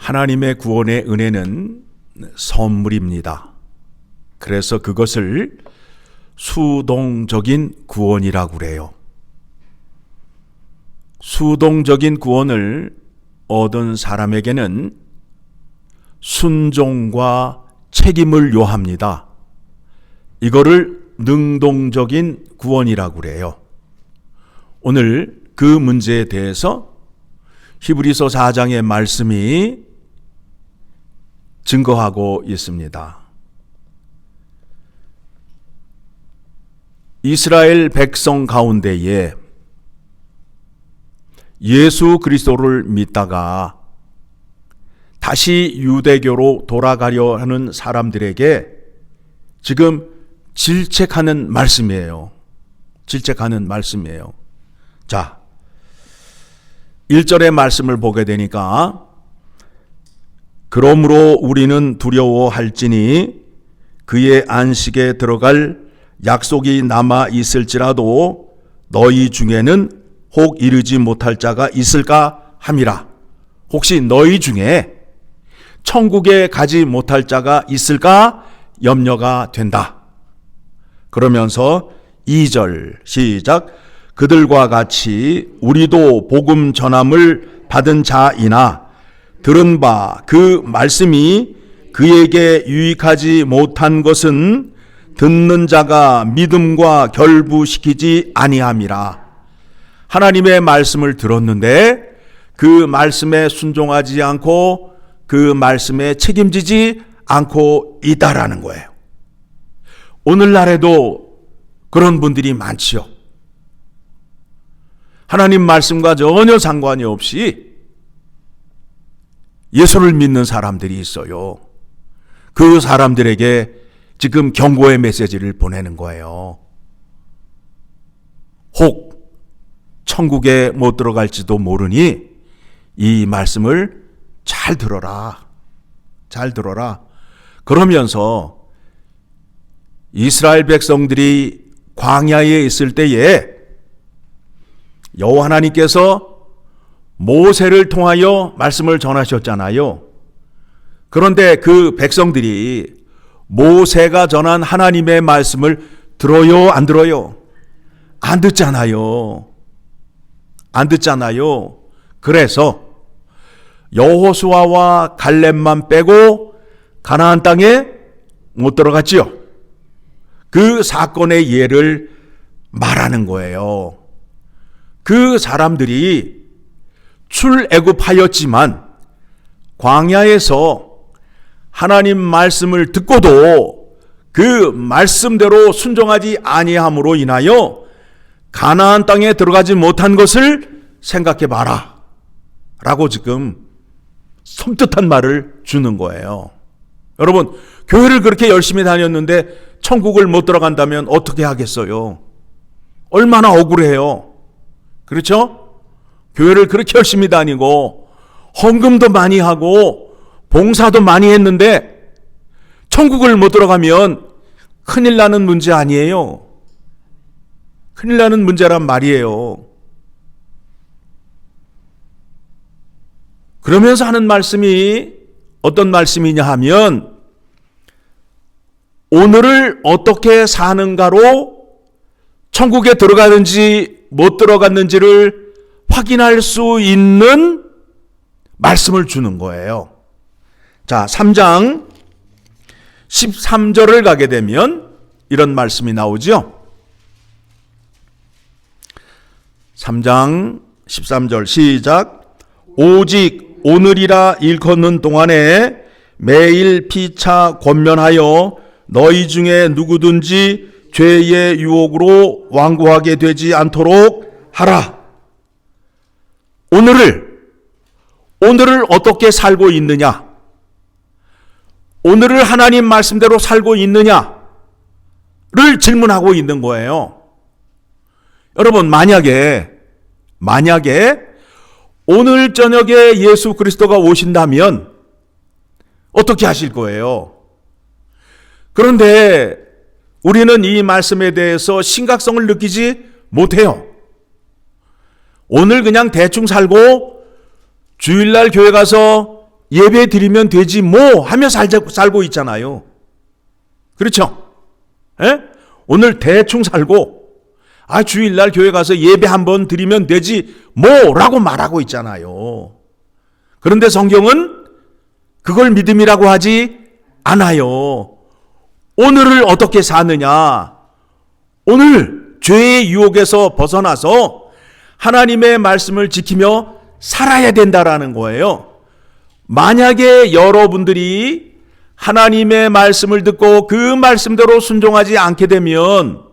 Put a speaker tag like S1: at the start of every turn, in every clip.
S1: 하나님의 구원의 은혜는 선물입니다. 그래서 그것을 수동적인 구원이라고 그래요. 수동적인 구원을 얻은 사람에게는 순종과 책임을 요합니다. 이거를 능동적인 구원이라고 그래요. 오늘 그 문제에 대해서 히브리서 4장의 말씀이 증거하고 있습니다. 이스라엘 백성 가운데에 예수 그리스도를 믿다가 다시 유대교로 돌아가려 하는 사람들에게 지금 질책하는 말씀이에요. 질책하는 말씀이에요. 자, 1절의 말씀을 보게 되니까 그러므로 우리는 두려워할지니 그의 안식에 들어갈 약속이 남아 있을지라도 너희 중에는 혹 이르지 못할 자가 있을까 함이라. 혹시 너희 중에 천국에 가지 못할 자가 있을까 염려가 된다. 그러면서 2절 시작. 그들과 같이 우리도 복음 전함을 받은 자이나 들은 바 그 말씀이 그에게 유익하지 못한 것은 듣는 자가 믿음과 결부시키지 아니함이라. 하나님의 말씀을 들었는데 그 말씀에 순종하지 않고 그 말씀에 책임지지 않고 있다라는 거예요. 오늘날에도 그런 분들이 많지요. 하나님 말씀과 전혀 상관이 없이 예수를 믿는 사람들이 있어요. 그 사람들에게 지금 경고의 메시지를 보내는 거예요. 혹 천국에 못 들어갈지도 모르니 이 말씀을 잘 들어라. 잘 들어라. 그러면서 이스라엘 백성들이 광야에 있을 때에 여호와 하나님께서 모세를 통하여 말씀을 전하셨잖아요. 그런데 그 백성들이 모세가 전한 하나님의 말씀을 들어요, 안 들어요? 안 듣잖아요. 안 듣잖아요. 그래서 여호수아와 갈렙만 빼고 가나안 땅에 못 들어갔지요. 그 사건의 예를 말하는 거예요. 그 사람들이 출애굽하였지만 광야에서 하나님 말씀을 듣고도 그 말씀대로 순종하지 아니함으로 인하여 가나안 땅에 들어가지 못한 것을 생각해 봐라 라고 지금 섬뜩한 말을 주는 거예요. 여러분, 교회를 그렇게 열심히 다녔는데 천국을 못 들어간다면 어떻게 하겠어요? 얼마나 억울해요. 그렇죠? 교회를 그렇게 열심히 다니고 헌금도 많이 하고 봉사도 많이 했는데 천국을 못 들어가면 큰일 나는 문제 아니에요. 큰일 나는 문제란 말이에요. 그러면서 하는 말씀이 어떤 말씀이냐 하면 오늘을 어떻게 사는가로 천국에 들어가는지 못 들어갔는지를 확인할 수 있는 말씀을 주는 거예요. 자, 3장 13절을 가게 되면 이런 말씀이 나오죠. 3장 13절 시작. 오직 오늘이라 일컫는 동안에 매일 피차 권면하여 너희 중에 누구든지 죄의 유혹으로 완고하게 되지 않도록 하라. 오늘을 어떻게 살고 있느냐? 오늘을 하나님 말씀대로 살고 있느냐를 질문하고 있는 거예요. 여러분, 만약에 오늘 저녁에 예수 그리스도가 오신다면 어떻게 하실 거예요? 그런데 우리는 이 말씀에 대해서 심각성을 느끼지 못해요. 오늘 그냥 대충 살고 주일날 교회 가서 예배 드리면 되지 뭐 하며 살고 있잖아요. 그렇죠? 예? 오늘 대충 살고 주일날 교회 가서 예배 한번 드리면 되지 뭐라고 말하고 있잖아요. 그런데 성경은 그걸 믿음이라고 하지 않아요. 오늘을 어떻게 사느냐? 오늘 죄의 유혹에서 벗어나서 하나님의 말씀을 지키며 살아야 된다라는 거예요. 만약에 여러분들이 하나님의 말씀을 듣고 그 말씀대로 순종하지 않게 되면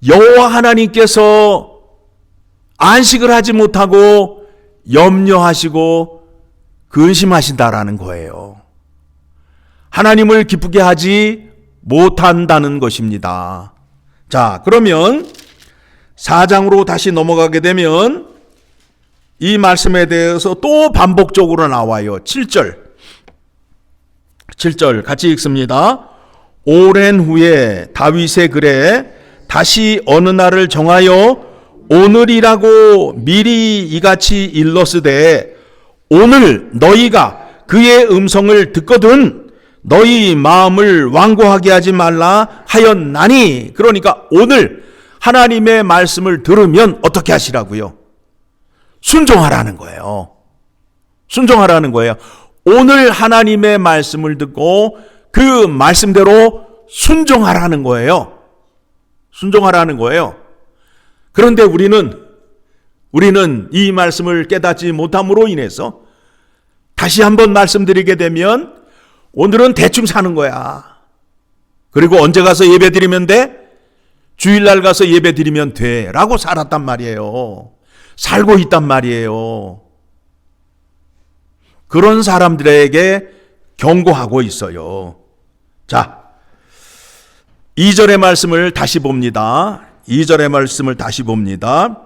S1: 여호와 하나님께서 안식을 하지 못하고 염려하시고 근심하신다라는 거예요. 하나님을 기쁘게 하지 못한다는 것입니다. 자, 그러면 4장으로 다시 넘어가게 되면 이 말씀에 대해서 또 반복적으로 나와요. 7절 같이 읽습니다. 오랜 후에 다윗의 글에 다시 어느 날을 정하여 오늘이라고 미리 이같이 일렀으되 오늘 너희가 그의 음성을 듣거든 너희 마음을 완고하게 하지 말라 하였나니. 그러니까 오늘 하나님의 말씀을 들으면 어떻게 하시라고요? 순종하라는 거예요. 순종하라는 거예요. 오늘 하나님의 말씀을 듣고 그 말씀대로 순종하라는 거예요. 순종하라는 거예요. 그런데 우리는 이 말씀을 깨닫지 못함으로 인해서 다시 한번 말씀드리게 되면 오늘은 대충 사는 거야. 그리고 언제 가서 예배 드리면 돼? 주일날 가서 예배 드리면 돼. 라고 살았단 말이에요. 살고 있단 말이에요. 그런 사람들에게 경고하고 있어요. 자, 2절의 말씀을 다시 봅니다. 2절의 말씀을 다시 봅니다.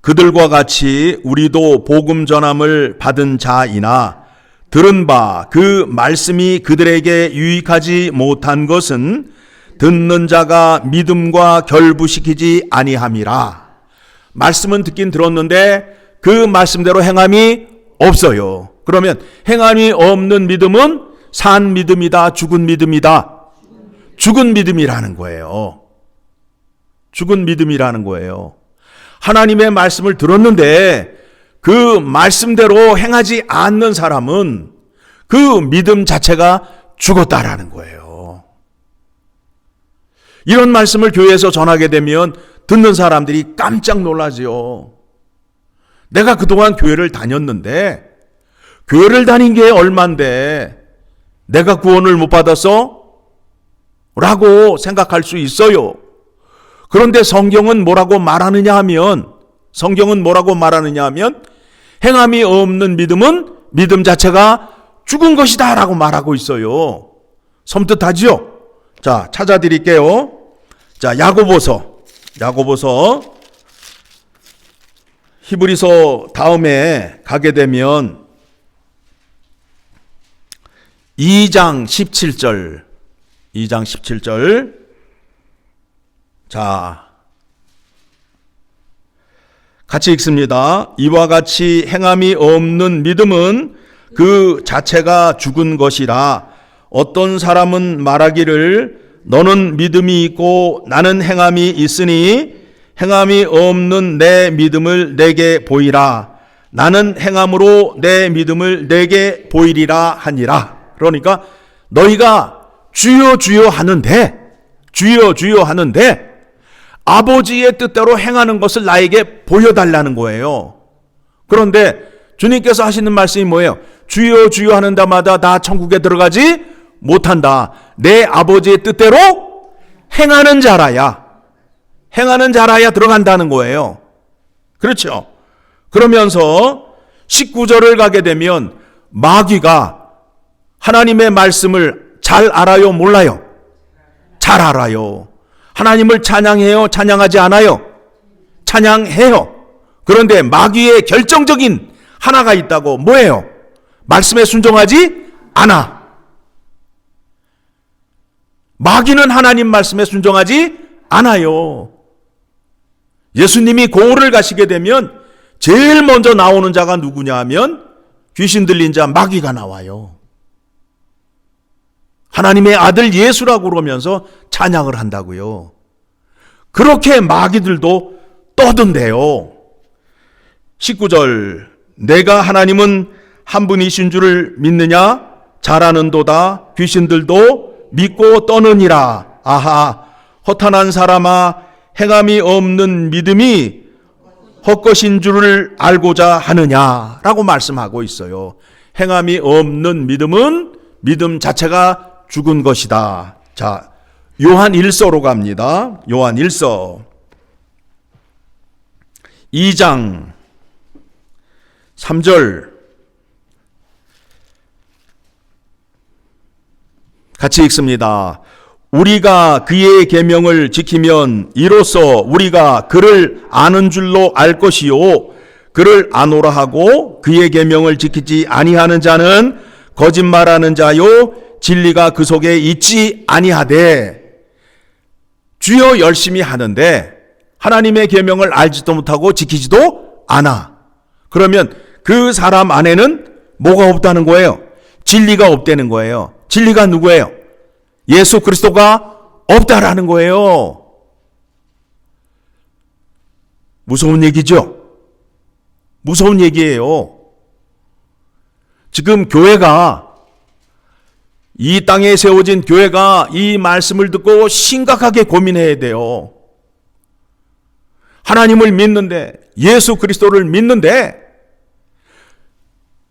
S1: 그들과 같이 우리도 복음 전함을 받은 자이나 들은 바 그 말씀이 그들에게 유익하지 못한 것은 듣는 자가 믿음과 결부시키지 아니함이라. 말씀은 듣긴 들었는데 그 말씀대로 행함이 없어요. 그러면 행함이 없는 믿음은 산 믿음이다, 죽은 믿음이다. 죽은 믿음이라는 거예요. 죽은 믿음이라는 거예요. 하나님의 말씀을 들었는데 그 말씀대로 행하지 않는 사람은 그 믿음 자체가 죽었다라는 거예요. 이런 말씀을 교회에서 전하게 되면 듣는 사람들이 깜짝 놀라죠. 내가 그동안 교회를 다녔는데 교회를 다닌 게 얼만데 내가 구원을 못 받았어? 라고 생각할 수 있어요. 그런데 성경은 뭐라고 말하느냐 하면 행함이 없는 믿음은 믿음 자체가 죽은 것이다 라고 말하고 있어요. 섬뜩하죠? 자, 찾아드릴게요. 자, 야고보서 히브리서 다음에 가게 되면 2장 17절. 자, 같이 읽습니다. 이와 같이 행함이 없는 믿음은 그 자체가 죽은 것이라. 어떤 사람은 말하기를 너는 믿음이 있고 나는 행함이 있으니 행함이 없는 내 믿음을 내게 보이라. 나는 행함으로 내 믿음을 내게 보이리라 하니라. 그러니까 너희가 주여 주여 하는데 아버지의 뜻대로 행하는 것을 나에게 보여달라는 거예요. 그런데 주님께서 하시는 말씀이 뭐예요? 주여 주여 하는 데마다 다 천국에 들어가지 못한다. 내 아버지의 뜻대로 행하는 자라야 들어간다는 거예요. 그렇죠? 그러면서 19절을 가게 되면 마귀가 하나님의 말씀을 잘 알아요, 몰라요? 잘 알아요. 하나님을 찬양해요, 찬양하지 않아요? 찬양해요. 그런데 마귀의 결정적인 하나가 있다고. 뭐예요? 말씀에 순종하지 않아. 마귀는 하나님 말씀에 순종하지 않아요. 예수님이 고을을 가시게 되면 제일 먼저 나오는 자가 누구냐 하면 귀신 들린 자 마귀가 나와요. 하나님의 아들 예수라고 그러면서 찬양을 한다고요. 그렇게 마귀들도 떠든대요. 19절, 내가 하나님은 한 분이신 줄을 믿느냐? 잘하는도다. 귀신들도 믿고 떠느니라. 아하, 허탄한 사람아, 행함이 없는 믿음이 헛것인 줄을 알고자 하느냐라고 말씀하고 있어요. 행함이 없는 믿음은 믿음 자체가 죽은 것이다. 자, 요한 1서로 갑니다. 요한 1서 2장 3절 같이 읽습니다. 우리가 그의 계명을 지키면 이로써 우리가 그를 아는 줄로 알 것이요, 그를 아노라 하고 그의 계명을 지키지 아니하는 자는 거짓말하는 자요, 진리가 그 속에 있지 아니하되. 주여 열심히 하는데 하나님의 계명을 알지도 못하고 지키지도 않아. 그러면 그 사람 안에는 뭐가 없다는 거예요? 진리가 없다는 거예요. 진리가 누구예요? 예수 그리스도가 없다라는 거예요. 무서운 얘기죠? 무서운 얘기예요. 지금 교회가, 이 땅에 세워진 교회가 이 말씀을 듣고 심각하게 고민해야 돼요. 하나님을 믿는데, 예수 그리스도를 믿는데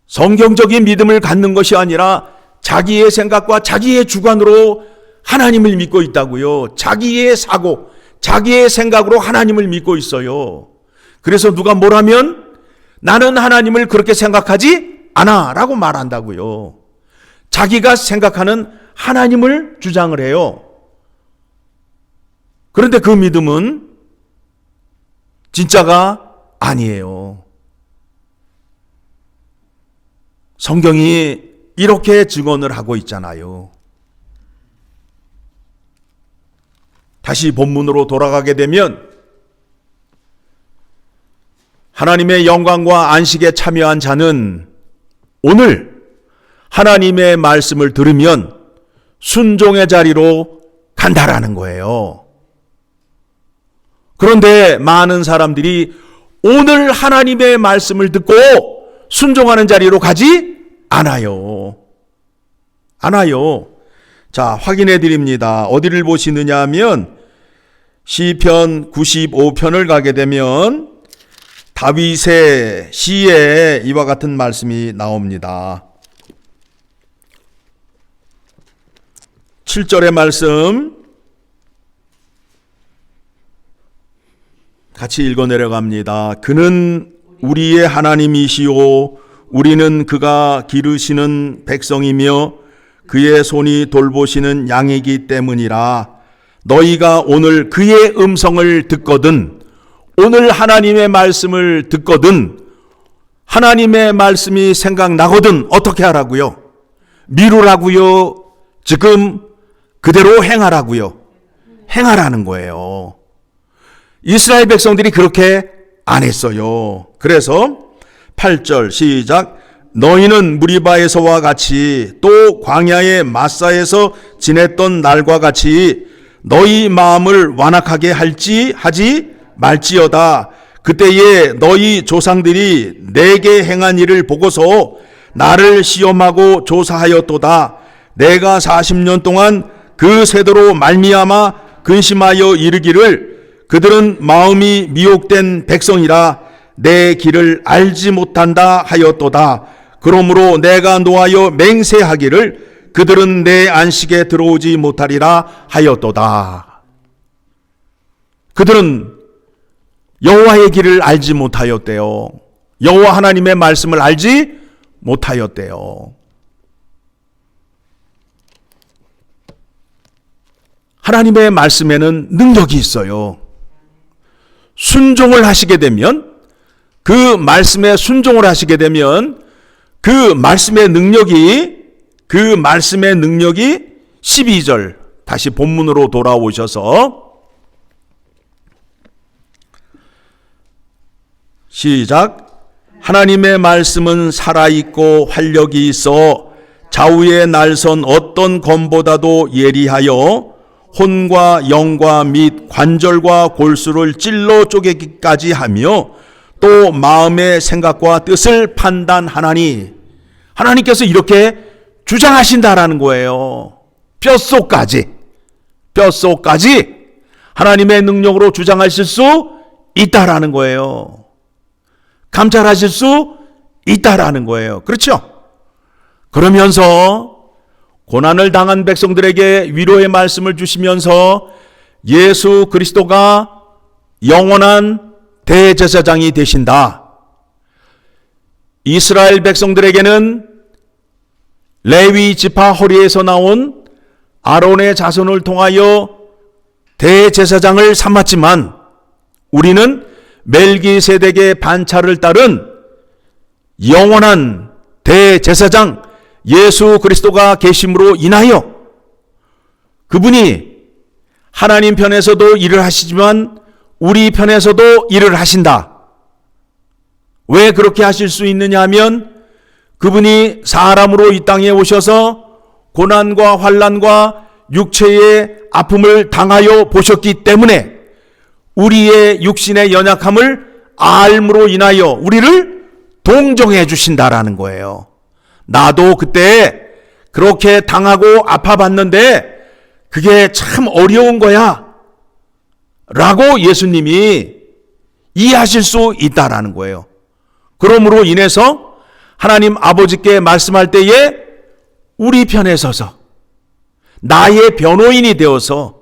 S1: 성경적인 믿음을 갖는 것이 아니라 자기의 생각과 자기의 주관으로 하나님을 믿고 있다고요. 자기의 사고, 자기의 생각으로 하나님을 믿고 있어요. 그래서 누가 뭐라면 나는 하나님을 그렇게 생각하지 않아 라고 말한다고요. 자기가 생각하는 하나님을 주장을 해요. 그런데 그 믿음은 진짜가 아니에요. 성경이 이렇게 증언을 하고 있잖아요. 다시 본문으로 돌아가게 되면 하나님의 영광과 안식에 참여한 자는 오늘 하나님의 말씀을 들으면 순종의 자리로 간다라는 거예요. 그런데 많은 사람들이 오늘 하나님의 말씀을 듣고 순종하는 자리로 가지 않아요. 자, 확인해 드립니다. 어디를 보시느냐 하면 시편 95편을 가게 되면 다윗의 시에 이와 같은 말씀이 나옵니다. 7절의 말씀 같이 읽어 내려갑니다. 그는 우리의 하나님이시오, 우리는 그가 기르시는 백성이며 그의 손이 돌보시는 양이기 때문이라. 너희가 오늘 그의 음성을 듣거든, 오늘 하나님의 말씀을 듣거든, 하나님의 말씀이 생각나거든 어떻게 하라고요? 미루라고요? 지금 그대로 행하라고요? 행하라는 거예요. 이스라엘 백성들이 그렇게 안 했어요. 그래서 8절 시작. 너희는 무리바에서와 같이 또 광야의 마사에서 지냈던 날과 같이 너희 마음을 완악하게 하지 말지어다. 그때에 너희 조상들이 내게 행한 일을 보고서 나를 시험하고 조사하였도다. 내가 40년 동안 그 세대로 말미암아 근심하여 이르기를 그들은 마음이 미혹된 백성이라 내 길을 알지 못한다 하였도다. 그러므로 내가 노하여 맹세하기를 그들은 내 안식에 들어오지 못하리라 하였도다. 그들은 여호와의 길을 알지 못하였대요. 여호와 하나님의 말씀을 알지 못하였대요. 하나님의 말씀에는 능력이 있어요. 순종을 하시게 되면, 그 말씀에 순종을 하시게 되면 그 말씀의 능력이 12절 다시 본문으로 돌아오셔서 시작. 하나님의 말씀은 살아있고 활력이 있어 좌우의 날선 어떤 검보다도 예리하여 혼과 영과 및 관절과 골수를 찔러 쪼개기까지 하며 또 마음의 생각과 뜻을 판단하나니, 하나님께서 이렇게 주장하신다라는 거예요. 뼛속까지 하나님의 능력으로 주장하실 수 있다라는 거예요. 감찰하실 수 있다라는 거예요. 그렇죠? 그러면서 고난을 당한 백성들에게 위로의 말씀을 주시면서 예수 그리스도가 영원한 대제사장이 되신다. 이스라엘 백성들에게는 레위 지파 허리에서 나온 아론의 자손을 통하여 대제사장을 삼았지만 우리는 멜기세덱의 반차를 따른 영원한 대제사장 예수 그리스도가 계심으로 인하여 그분이 하나님 편에서도 일을 하시지만 우리 편에서도 일을 하신다. 왜 그렇게 하실 수 있느냐 하면 그분이 사람으로 이 땅에 오셔서 고난과 환난과 육체의 아픔을 당하여 보셨기 때문에 우리의 육신의 연약함을 알므로 인하여 우리를 동정해 주신다라는 거예요. 나도 그때 그렇게 당하고 아파봤는데 그게 참 어려운 거야 라고 예수님이 이해하실 수 있다라는 거예요. 그러므로 인해서 하나님 아버지께 말씀할 때에 우리 편에 서서 나의 변호인이 되어서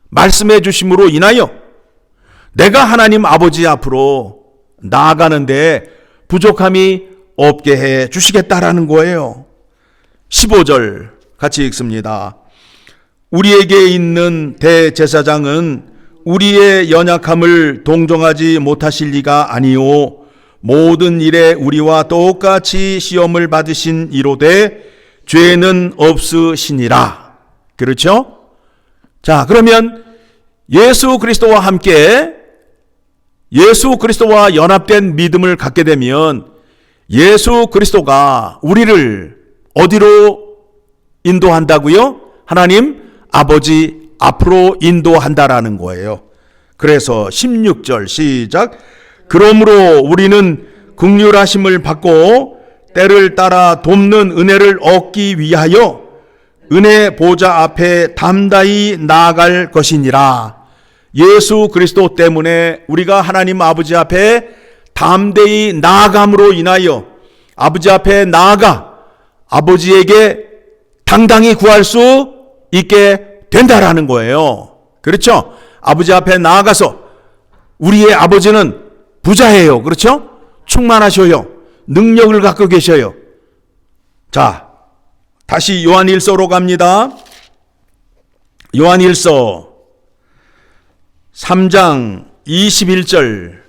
S1: 말씀해 주심으로 인하여 내가 하나님 아버지 앞으로 나아가는데 부족함이 없게 해 주시겠다라는 거예요. 15절 같이 읽습니다. 우리에게 있는 대제사장은 우리의 연약함을 동정하지 못하실 리가 아니요 모든 일에 우리와 똑같이 시험을 받으신 이로되 죄는 없으시니라. 그렇죠? 자, 그러면 예수 그리스도와 함께 예수 그리스도와 연합된 믿음을 갖게 되면 예수 그리스도가 우리를 어디로 인도한다고요? 하나님 아버지 앞으로 인도한다라는 거예요. 그래서 16절 시작. 그러므로 우리는 긍휼하심을 받고 때를 따라 돕는 은혜를 얻기 위하여 은혜 보좌 앞에 담대히 나아갈 것이니라. 예수 그리스도 때문에 우리가 하나님 아버지 앞에 담대히 나아감으로 인하여 아버지 앞에 나아가 아버지에게 당당히 구할 수 있게 된다라는 거예요. 그렇죠? 아버지 앞에 나아가서 우리의 아버지는 부자예요. 그렇죠? 충만하셔요. 능력을 갖고 계셔요. 자, 다시 요한일서로 갑니다. 요한일서 3장 21절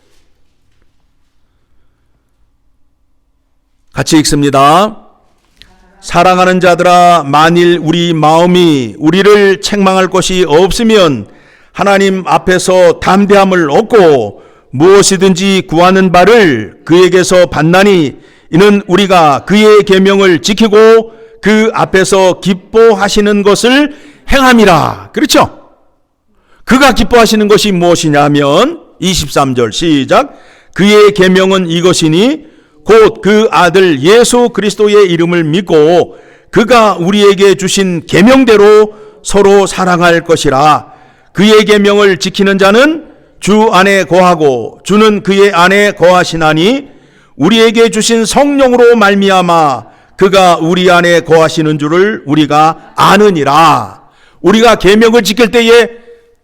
S1: 같이 읽습니다. 사랑하는 자들아, 만일 우리 마음이 우리를 책망할 것이 없으면 하나님 앞에서 담대함을 얻고 무엇이든지 구하는 바를 그에게서 받나니 이는 우리가 그의 계명을 지키고 그 앞에서 기뻐하시는 것을 행함이라. 그렇죠? 그가 기뻐하시는 것이 무엇이냐면 23절 시작. 그의 계명은 이것이니 곧 그 아들 예수 그리스도의 이름을 믿고 그가 우리에게 주신 계명대로 서로 사랑할 것이라. 그의 계명을 지키는 자는 주 안에 거하고 주는 그의 안에 거하시나니 우리에게 주신 성령으로 말미암아 그가 우리 안에 거하시는 줄을 우리가 아느니라. 우리가 계명을 지킬 때에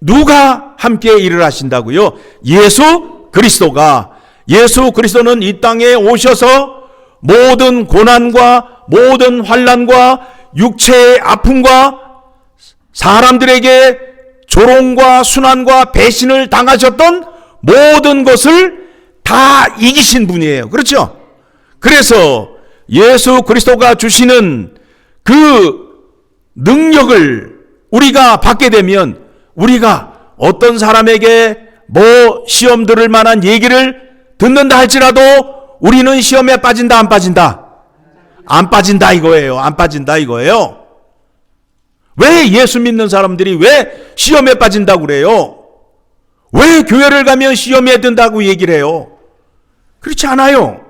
S1: 누가 함께 일을 하신다고요? 예수 그리스도가. 예수 그리스도는 이 땅에 오셔서 모든 고난과 모든 환난과 육체의 아픔과 사람들에게 조롱과 순환과 배신을 당하셨던 모든 것을 다 이기신 분이에요. 그렇죠? 그래서 예수 그리스도가 주시는 그 능력을 우리가 받게 되면 우리가 어떤 사람에게 뭐 시험 들을 만한 얘기를 듣는다 할지라도 우리는 시험에 빠진다, 안 빠진다? 안 빠진다 이거예요. 안 빠진다 이거예요. 왜 예수 믿는 사람들이 왜 시험에 빠진다고 그래요? 왜 교회를 가면 시험에 든다고 얘기를 해요? 그렇지 않아요.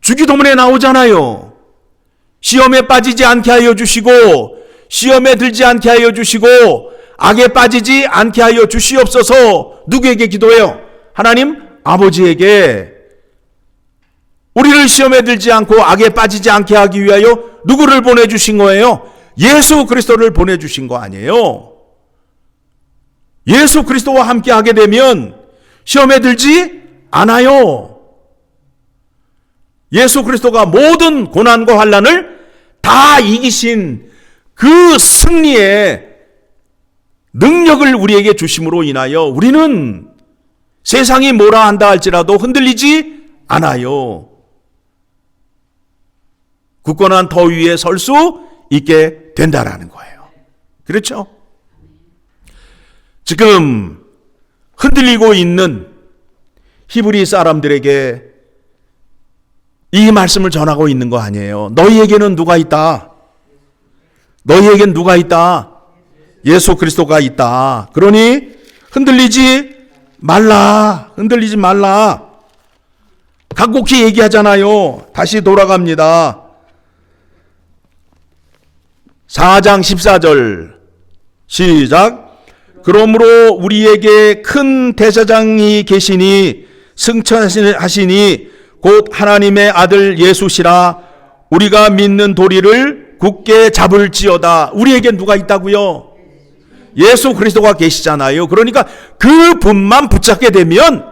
S1: 주기도문에 나오잖아요. 시험에 빠지지 않게 하여 주시고 시험에 들지 않게 하여 주시고 악에 빠지지 않게 하여 주시옵소서. 누구에게 기도해요? 하나님 아버지에게. 우리를 시험에 들지 않고 악에 빠지지 않게 하기 위하여 누구를 보내주신 거예요? 예수 그리스도를 보내주신 거 아니에요. 예수 그리스도와 함께 하게 되면 시험에 들지 않아요. 예수 그리스도가 모든 고난과 환난을 다 이기신 그 승리의 능력을 우리에게 주심으로 인하여 우리는 세상이 뭐라 한다 할지라도 흔들리지 않아요. 굳건한 더 위에 설 수 있게 된다라는 거예요. 그렇죠? 지금 흔들리고 있는 히브리 사람들에게 이 말씀을 전하고 있는 거 아니에요. 너희에게는 누가 있다? 너희에겐 누가 있다? 예수 그리스도가 있다. 그러니 흔들리지 말라. 흔들리지 말라. 간곡히 얘기하잖아요. 다시 돌아갑니다. 4장 14절 시작. 그러므로 우리에게 큰 대제사장이 계시니 승천하시니 곧 하나님의 아들 예수시라. 우리가 믿는 도리를 굳게 잡을지어다. 우리에게 누가 있다고요? 예수 그리스도가 계시잖아요. 그러니까 그 분만 붙잡게 되면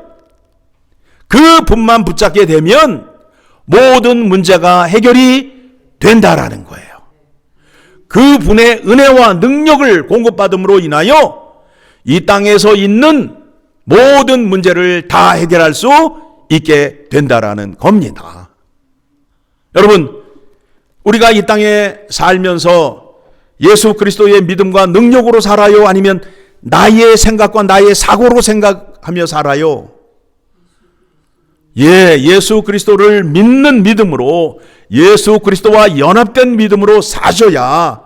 S1: 모든 문제가 해결이 된다라는 거예요. 그 분의 은혜와 능력을 공급받음으로 인하여 이 땅에서 있는 모든 문제를 다 해결할 수 있게 된다라는 겁니다. 여러분, 우리가 이 땅에 살면서 예수 그리스도의 믿음과 능력으로 살아요? 아니면 나의 생각과 나의 사고로 생각하며 살아요? 예수 그리스도를 믿는 믿음으로, 예수 그리스도와 연합된 믿음으로 사셔야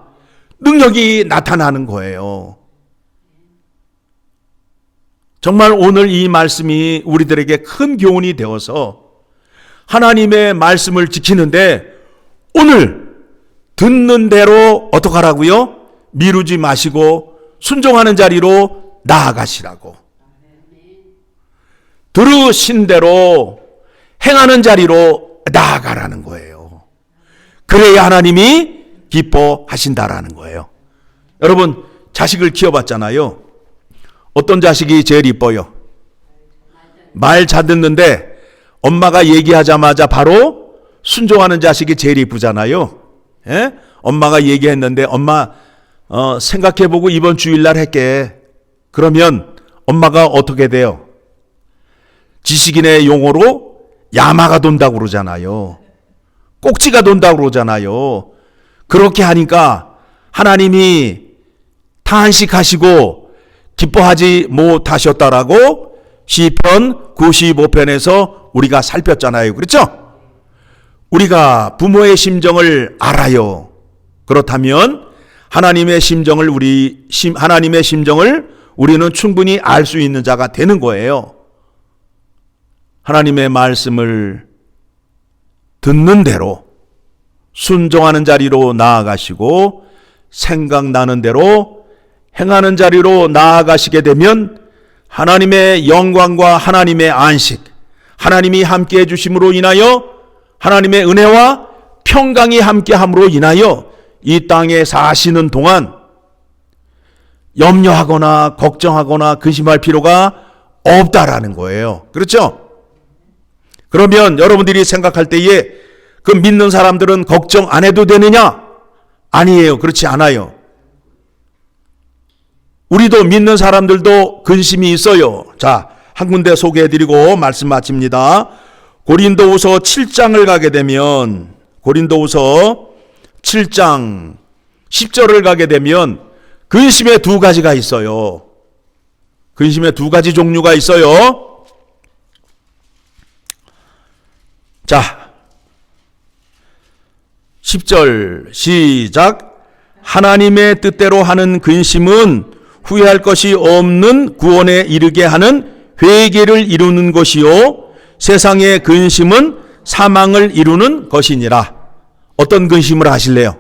S1: 능력이 나타나는 거예요. 정말 오늘 이 말씀이 우리들에게 큰 교훈이 되어서 하나님의 말씀을 지키는데 오늘 듣는 대로 어떡하라고요? 미루지 마시고 순종하는 자리로 나아가시라고. 들으신 대로 행하는 자리로 나아가라는 거예요. 그래야 하나님이 기뻐하신다라는 거예요. 여러분, 자식을 키워봤잖아요. 어떤 자식이 제일 이뻐요? 말 잘 듣는데 엄마가 얘기하자마자 바로 순종하는 자식이 제일 이쁘잖아요. 예? 엄마가 얘기했는데 엄마 생각해보고 이번 주일날 할게. 그러면 엄마가 어떻게 돼요? 지식인의 용어로 야마가 돈다고 그러잖아요. 꼭지가 돈다고 그러잖아요. 그렇게 하니까 하나님이 탄식하시고 기뻐하지 못하셨다라고 시편 95편에서 우리가 살폈잖아요. 그렇죠? 우리가 부모의 심정을 알아요. 그렇다면 하나님의 심정을 우리는 충분히 알 수 있는 자가 되는 거예요. 하나님의 말씀을 듣는 대로 순종하는 자리로 나아가시고 생각나는 대로 행하는 자리로 나아가시게 되면 하나님의 영광과 하나님의 안식, 하나님이 함께해 주심으로 인하여 하나님의 은혜와 평강이 함께함으로 인하여 이 땅에 사시는 동안 염려하거나 걱정하거나 근심할 필요가 없다라는 거예요. 그렇죠? 그러면 여러분들이 생각할 때에 그 믿는 사람들은 걱정 안 해도 되느냐? 아니에요. 그렇지 않아요. 우리도 믿는 사람들도 근심이 있어요. 자, 한 군데 소개해드리고 말씀 마칩니다. 고린도후서 7장을 가게 되면 고린도후서 7장 10절을 가게 되면 근심의 두 가지가 있어요. 근심의 두 가지 종류가 있어요. 자, 10절 시작. 하나님의 뜻대로 하는 근심은 후회할 것이 없는 구원에 이르게 하는 회개를 이루는 것이요, 세상의 근심은 사망을 이루는 것이니라. 어떤 근심을 하실래요?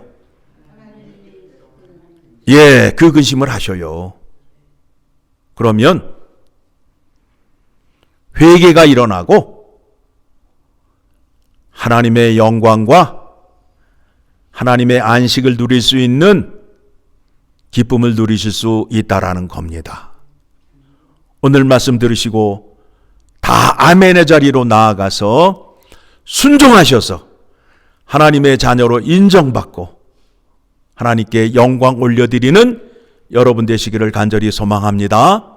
S1: 예, 그 근심을 하셔요. 그러면 회개가 일어나고 하나님의 영광과 하나님의 안식을 누릴 수 있는 기쁨을 누리실 수 있다라는 겁니다. 오늘 말씀 들으시고 다 아멘의 자리로 나아가서 순종하셔서 하나님의 자녀로 인정받고 하나님께 영광 올려드리는 여러분 되시기를 간절히 소망합니다.